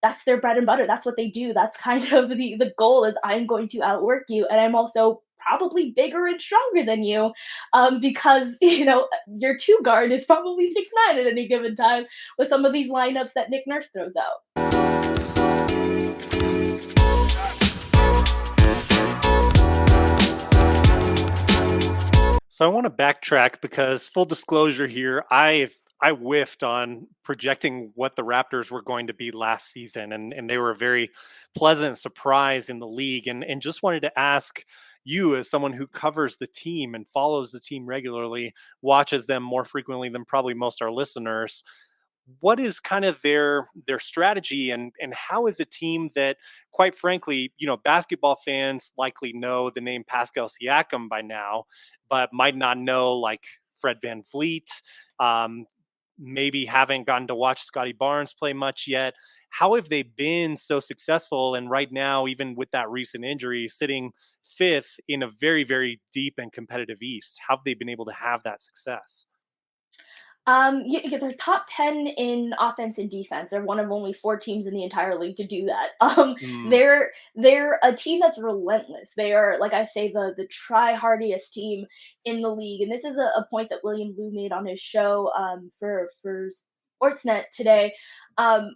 that's their bread and butter. That's what they do. That's kind of the goal is I'm going to outwork you. And I'm also probably bigger and stronger than you because, your two guard is probably 6'9" at any given time with some of these lineups that Nick Nurse throws out. So I want to backtrack because full disclosure here, I whiffed on projecting what the Raptors were going to be last season, and they were a very pleasant surprise in the league. And just wanted to ask you, as someone who covers the team and follows the team regularly, watches them more frequently than probably most our listeners, what is kind of their strategy, and how is a team that, quite frankly, basketball fans likely know the name Pascal Siakam by now, but might not know like Fred VanVleet, um, maybe haven't gotten to watch Scotty Barnes play much yet. How have they been so successful, and right now, even with that recent injury, sitting fifth in a very, very deep and competitive East? How have they been able to have that success? They're top 10 in offense and defense. They're one of only four teams in the entire league to do that. Mm, They're a team that's relentless. They are, like I say, the try hardiest team in the league. And this is a point that William Lou made on his show for Sportsnet today,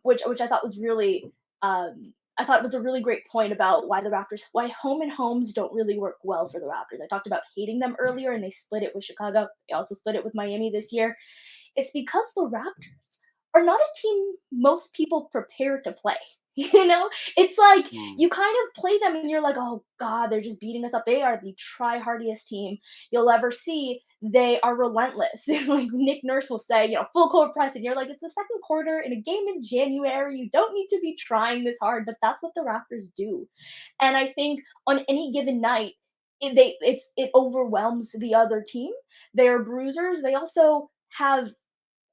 which I thought was really I thought it was a really great point about why home and homes don't really work well for the Raptors. I talked about hating them earlier, and they split it with Chicago. They also split it with Miami this year. It's because the Raptors are not a team most people prepare to play. It's like mm. you kind of play them and you're like, oh God, they're just beating us up. They are the try hardiest team you'll ever see. They are relentless. Like Nick Nurse will say, full court press, and you're like, it's the second quarter in a game in January. You don't need to be trying this hard, but that's what the Raptors do. And I think on any given night, it overwhelms the other team. They are bruisers. They also have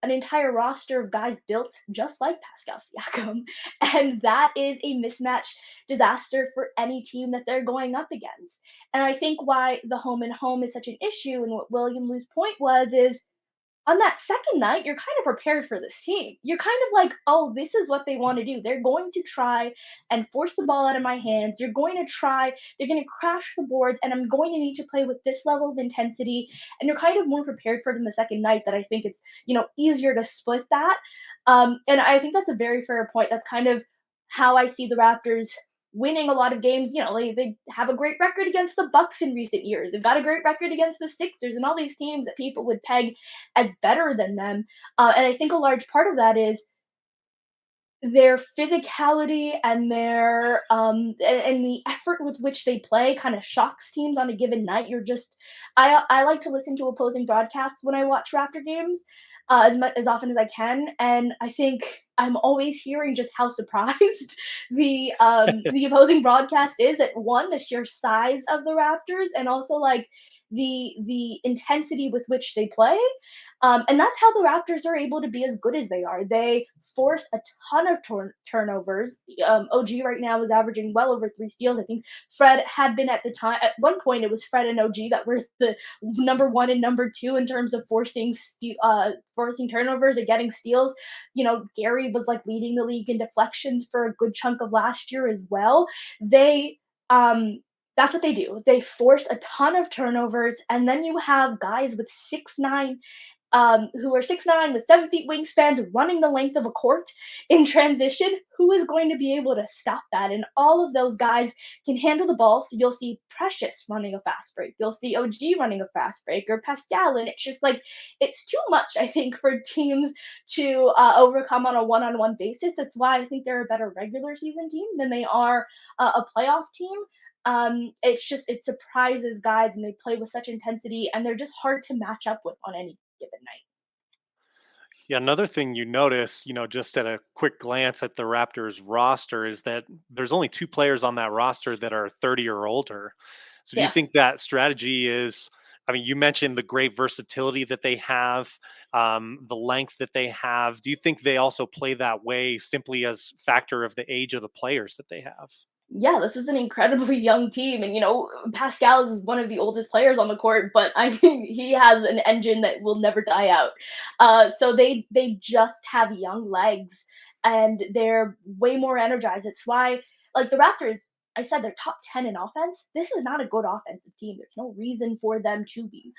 an entire roster of guys built just like Pascal Siakam, and that is a mismatch disaster for any team that they're going up against. And I think why the home and home is such an issue, and what William Lou's point was, is on that second night, you're kind of prepared for this team. You're kind of like, oh, this is what they want to do. They're going to try and force the ball out of my hands. They're going to try, they're going to crash the boards, and I'm going to need to play with this level of intensity. And you're kind of more prepared for it in the second night, that I think it's, easier to split that. And I think that's a very fair point. That's kind of how I see the Raptors winning a lot of games. They have a great record against the Bucks in recent years. They've got a great record against the Sixers and all these teams that people would peg as better than them. And I think a large part of that is their physicality and their and the effort with which they play kind of shocks teams on a given night. I like to listen to opposing broadcasts when I watch Raptor games, as often as I can, and I think I'm always hearing just how surprised the opposing broadcast is at, one, the sheer size of the Raptors, and also like the intensity with which they play. And that's how the Raptors are able to be as good as they are. They force a ton of turnovers. OG right now is averaging well over 3 steals. I think Fred had been at the time. At one point, it was Fred and OG that were the number one and number two in terms of forcing turnovers or getting steals. Gary was like leading the league in deflections for a good chunk of last year as well. They that's what they do. They force a ton of turnovers, and then you have guys with 6'9", who are 6'9" with 7 feet wingspans running the length of a court in transition. Who is going to be able to stop that? And all of those guys can handle the ball. So you'll see Precious running a fast break. You'll see OG running a fast break, or Pascal. And it's just like, it's too much, I think, for teams to overcome on a one-on-one basis. That's why I think they're a better regular season team than they are a playoff team. It surprises guys, and they play with such intensity, and they're just hard to match up with on any given night. Yeah, another thing you notice, just at a quick glance at the Raptors roster, is that there's only two players on that roster that are 30 or older. So do you Yeah. think that strategy is, I mean, you mentioned the great versatility that they have, the length that they have. Do you think they also play that way simply as factor of the age of the players that they have? Yeah, this is an incredibly young team, and Pascal is one of the oldest players on the court, but I mean, he has an engine that will never die out. So they just have young legs, and they're way more energized. It's why, like the Raptors, I said they're top 10 in offense. This is not a good offensive team. There's no reason for them to be,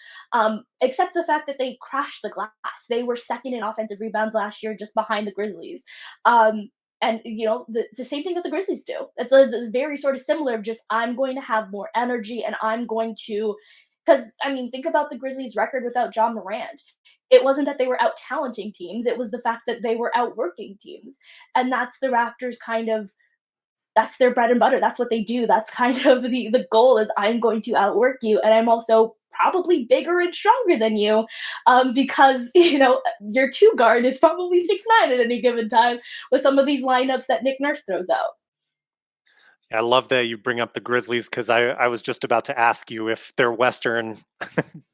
except the fact that they crashed the glass. They were second in offensive rebounds last year, just behind the Grizzlies. And it's the same thing that the Grizzlies do. It's very sort of similar. Of just I'm going to have more energy, and I'm going to, because I mean, think about the Grizzlies' record without John Morant. It wasn't that they were out talenting teams; it was the fact that they were outworking teams, and that's the Raptors kind of, that's their bread and butter. That's what they do. That's kind of the goal is I'm going to outwork you, and I'm also probably bigger and stronger than you, because your two guard is probably 6'9" at any given time with some of these lineups that Nick Nurse throws out. I love that you bring up the Grizzlies because I was just about to ask you if their Western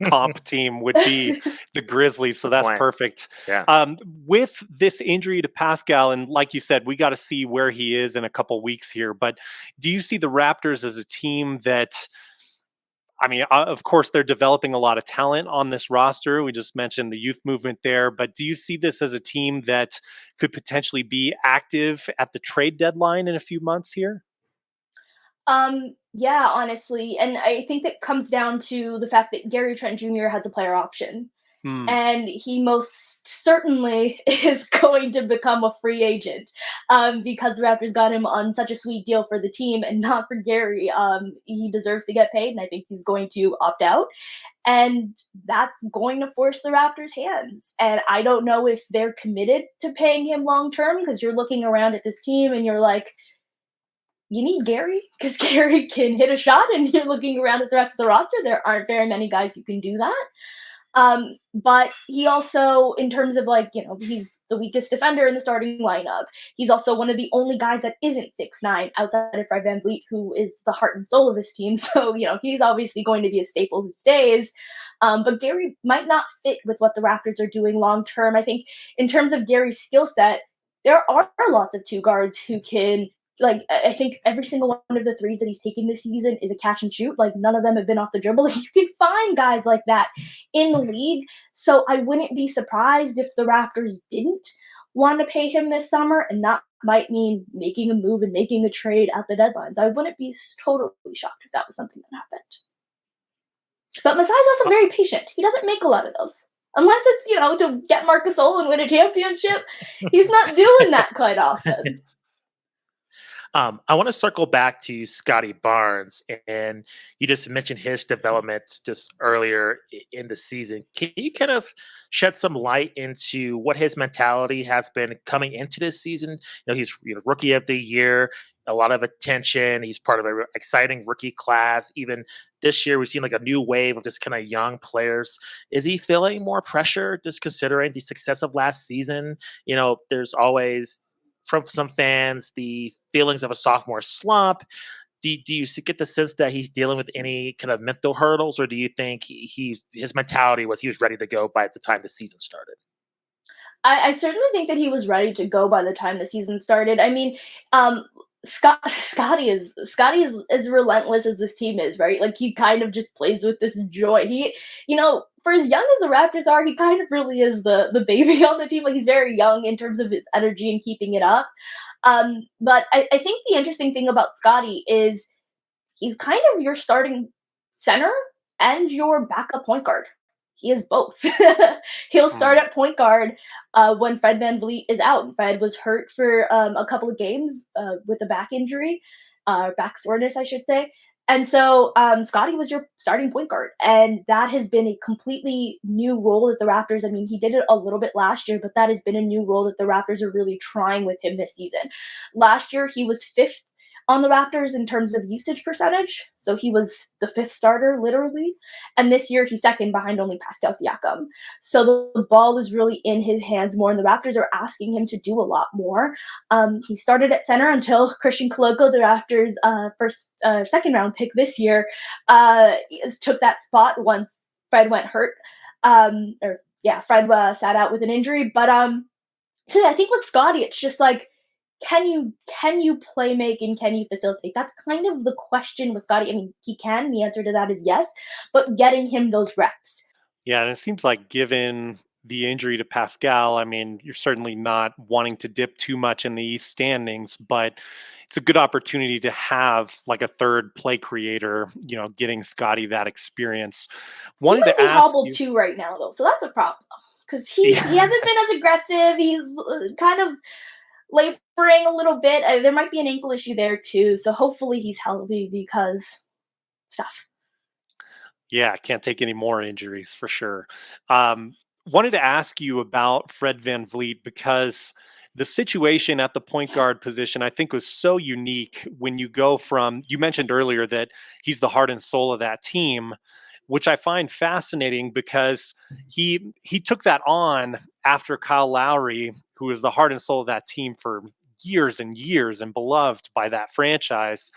comp team would be the Grizzlies. So Good that's point. perfect. Yeah. With this injury to Pascal, and like you said, we got to see where he is in a couple weeks here. But do you see the Raptors as a team that, I mean, of course, they're developing a lot of talent on this roster. We just mentioned the youth movement there. But do you see this as a team that could potentially be active at the trade deadline in a few months here? Yeah, honestly, and I think that comes down to the fact that Gary Trent Jr. has a player option, Hmm. and he most certainly is going to become a free agent, because the Raptors got him on such a sweet deal for the team and not for Gary. He deserves to get paid, and I think he's going to opt out, and that's going to force the Raptors' hands. And I don't know if they're committed to paying him long term because you're looking around at this team and you're like, you need Gary because Gary can hit a shot, and you're looking around at the rest of the roster. There aren't very many guys who can do that. But he also, in terms of he's the weakest defender in the starting lineup. He's also one of the only guys that isn't 6'9" outside of Fred VanVleet, who is the heart and soul of this team. So, he's obviously going to be a staple who stays. But Gary might not fit with what the Raptors are doing long term. I think in terms of Gary's skill set, there are lots of two guards who can, I think every single one of the threes that he's taken this season is a catch and shoot. Like, none of them have been off the dribble. You can find guys like that in the league. So I wouldn't be surprised if the Raptors didn't want to pay him this summer, and that might mean making a move and making a trade at the deadlines. I wouldn't be totally shocked if that was something that happened. But Masai's also very patient. He doesn't make a lot of those. Unless it's, to get Marc Gasol and win a championship. He's not doing that quite often. I want to circle back to Scotty Barnes, and you just mentioned his development just earlier in the season. Can you kind of shed some light into what his mentality has been coming into this season? He's rookie of the year, a lot of attention. He's part of an exciting rookie class. Even this year, we've seen like a new wave of just kind of young players. Is he feeling more pressure just considering the success of last season? There's always, from some fans, the feelings of a sophomore slump. Do you get the sense that he's dealing with any kind of mental hurdles, or do you think his mentality was he was ready to go by the time the season started? I certainly think that he was ready to go by the time the season started. I mean, Scotty is as relentless as this team is, right? Like, he kind of just plays with this joy. He, for as young as the Raptors are, he kind of really is the baby on the team. Like, he's very young in terms of his energy and keeping it up. But I think the interesting thing about Scotty is he's kind of your starting center and your backup point guard. He is both. He'll start at point guard when Fred VanVleet is out. Fred was hurt for a couple of games with a back injury, back soreness, I should say. And so Scotty was your starting point guard. And that has been a completely new role that the Raptors, I mean, he did it a little bit last year, but that has been a new role that the Raptors are really trying with him this season. Last year, he was fifth on the Raptors in terms of usage percentage. So he was the fifth starter, literally. And this year, he's second behind only Pascal Siakam. So the ball is really in his hands more, and the Raptors are asking him to do a lot more. He started at center until Christian Koloko, the Raptors' second round pick this year, took that spot once Fred went hurt. Fred sat out with an injury. But so I think with Scotty, it's just like, can you play make and can you facilitate? That's kind of the question with Scotty. I mean, he can. The answer to that is yes, but getting him those reps. Yeah, and it seems like given the injury to Pascal, I mean, you're certainly not wanting to dip too much in the East standings, but it's a good opportunity to have like a third play creator, getting Scotty that experience. He Wanted might to be ask hobbled you. too right now, though, so that's a problem. Because he Yeah. hasn't been as aggressive. He's kind of laboring a little bit. There might be an ankle issue there too. So hopefully he's healthy because stuff. Yeah, can't take any more injuries for sure. Wanted to ask you about Fred VanVleet because the situation at the point guard position, I think, was so unique when you go from, you mentioned earlier that he's the heart and soul of that team, which I find fascinating because he took that on after Kyle Lowry, who was the heart and soul of that team for years and years and beloved by that franchise.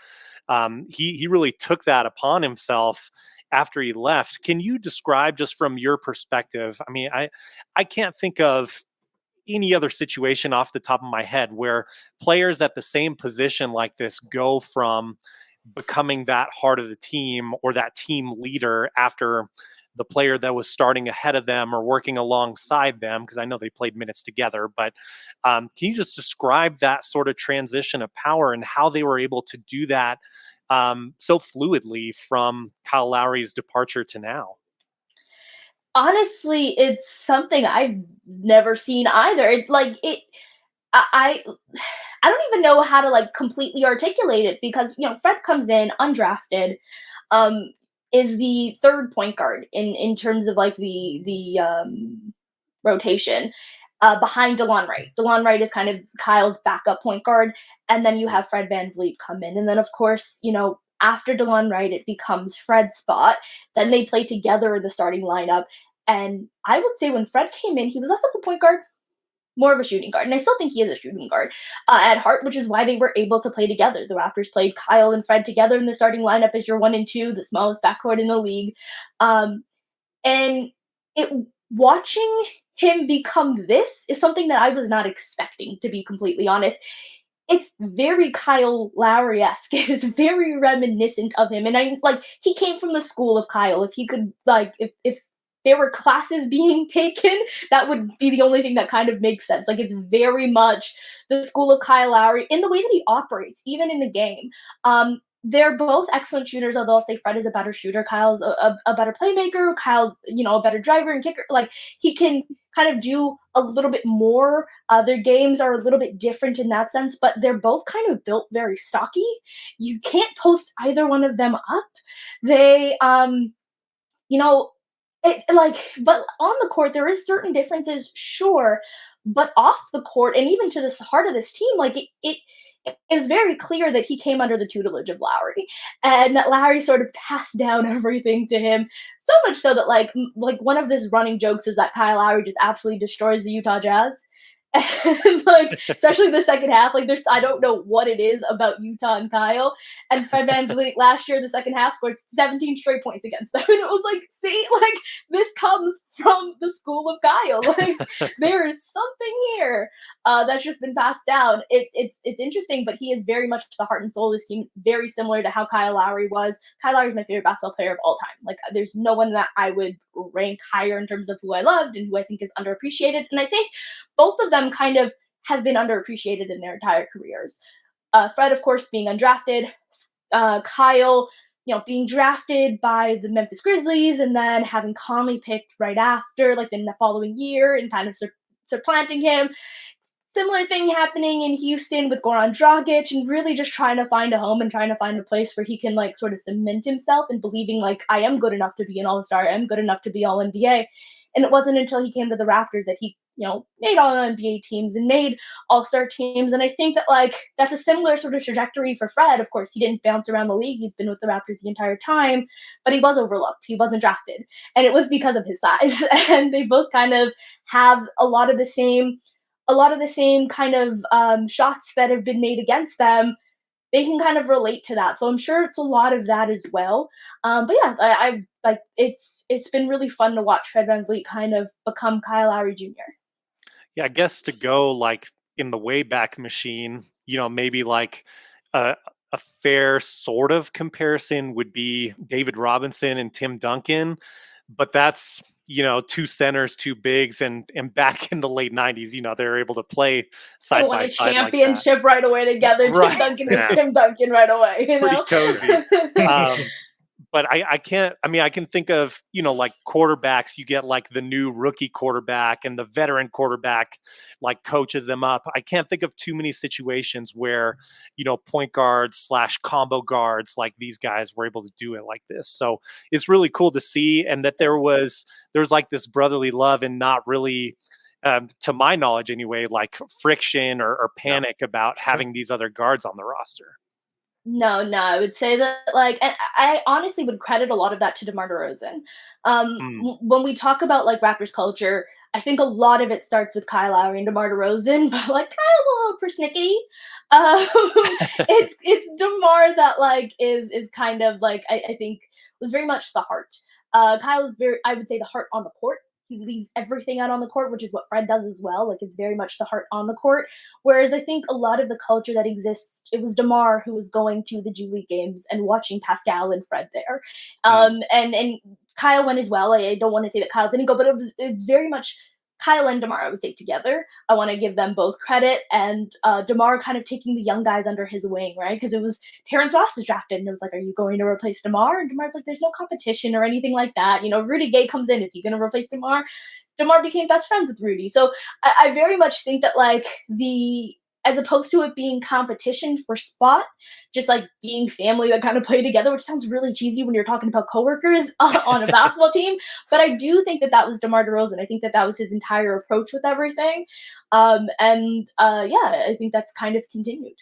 He really took that upon himself after he left. Can you describe, just from your perspective? I mean, I can't think of any other situation off the top of my head where players at the same position like this go from becoming that heart of the team or that team leader after the player that was starting ahead of them or working alongside them, because I know they played minutes together. But can you just describe that sort of transition of power and how they were able to do that so fluidly from Kyle Lowry's departure to now? Honestly, it's something I've never seen either. It's like it. I I don't even know how to like completely articulate it because Fred comes in undrafted, um, is the third point guard in terms of like the rotation, behind DeLon Wright. DeLon Wright is kind of Kyle's backup point guard, and then you have Fred VanVleet come in, and then of course after DeLon Wright it becomes Fred's spot. Then they play together in the starting lineup, and I would say when Fred came in, he was less of a point guard, more of a shooting guard. And I still think he is a shooting guard at heart, which is why they were able to play together. The Raptors played Kyle and Fred together in the starting lineup as your 1 and 2, the smallest backcourt in the league. And it watching him become this is something that I was not expecting, to be completely honest. It's very Kyle Lowry-esque. It is very reminiscent of him. And I like he came from the school of Kyle. If he could like if there were classes being taken, that would be the only thing that kind of makes sense. Like it's very much the school of Kyle Lowry in the way that he operates, even in the game. They're both excellent shooters, although I'll say Fred is a better shooter. Kyle's a better playmaker. Kyle's, a better driver and kicker. Like he can kind of do a little bit more. Their games are a little bit different in that sense, but they're both kind of built very stocky. You can't post either one of them up. They, you know, but on the court, there is certain differences, sure, but off the court, and even to the heart of this team, like it is very clear that he came under the tutelage of Lowry, and that Lowry sort of passed down everything to him. So much so that like one of his running jokes is that Kyle Lowry just absolutely destroys the Utah Jazz. And like especially the second half, like there's I don't know what it is about Utah and Kyle. And Fred VanVleet last year, the second half, scored 17 straight points against them. And it was like, see, like this comes from the school of Kyle. Like there is something here that's just been passed down. It's interesting, but he is very much the heart and soul of this team, very similar to how Kyle Lowry was. Kyle Lowry is my favorite basketball player of all time. Like there's no one that I would rank higher in terms of who I loved and who I think is underappreciated. And I think both of them kind of have been underappreciated in their entire careers. Fred, of course, being undrafted. Kyle, being drafted by the Memphis Grizzlies and then having Conley picked right after, like in the following year, and kind of supplanting him. Similar thing happening in Houston with Goran Dragic, and really just trying to find a home and trying to find a place where he can like sort of cement himself and believing like I am good enough to be an All-Star, I am good enough to be All NBA. And it wasn't until he came to the Raptors that he, made all NBA teams and made All-Star teams. And I think that like that's a similar sort of trajectory for Fred. Of course, he didn't bounce around the league. He's been with the Raptors the entire time, but he was overlooked. He wasn't drafted. And it was because of his size. And they both kind of have a lot of the same kind of shots that have been made against them. They can kind of relate to that, so I'm sure it's a lot of that as well. But yeah, I like it's been really fun to watch Fred VanVleet kind of become Kyle Lowry Jr. Yeah, I guess to go like in the Wayback Machine, maybe like a, a fair sort of comparison would be David Robinson and Tim Duncan, but that's two centers, two bigs, and back in the late '90s, they were able to play They side won by a side like that. championship right away together. Tim Right. Duncan was Yeah. Tim Duncan right away, you Pretty know? cozy. Um, but I can't. I mean, I can think of like quarterbacks. You get like the new rookie quarterback and the veteran quarterback, like coaches them up. I can't think of too many situations where point guards slash combo guards like these guys were able to do it like this. So it's really cool to see, and that there's like this brotherly love and not really. To my knowledge, anyway, like friction or Yeah. panic about Sure. having these other guards on the roster. No, I would say that, and I honestly would credit a lot of that to DeMar DeRozan. Mm. When we talk about, like, Raptors culture, I think a lot of it starts with Kyle Lowry and DeMar DeRozan, but, like, Kyle's a little persnickety. It's DeMar that, like, is kind of, like, I think was very much the heart. Kyle is very, I would say, the heart on the court. He leaves everything out on the court, which is what Fred does as well. Like, it's very much the heart on the court. Whereas I think a lot of the culture that exists, it was DeMar who was going to the G League games and watching Pascal and Fred there. Mm. And Kyle went as well. I don't want to say that Kyle didn't go, but it was very much Kyle and DeMar, I would say, together. I want to give them both credit. And DeMar kind of taking the young guys under his wing, right? Because it was Terrence Ross was drafted, and it was like, are you going to replace DeMar? And DeMar's like, there's no competition or anything like that. Rudy Gay comes in. Is he going to replace DeMar? DeMar became best friends with Rudy. So I very much think that, like, as opposed to it being competition for spot, just like being family that kind of play together, which sounds really cheesy when you're talking about coworkers on a basketball team. But I do think that was DeMar DeRozan. I think that was his entire approach with everything. Yeah, I think that's kind of continued.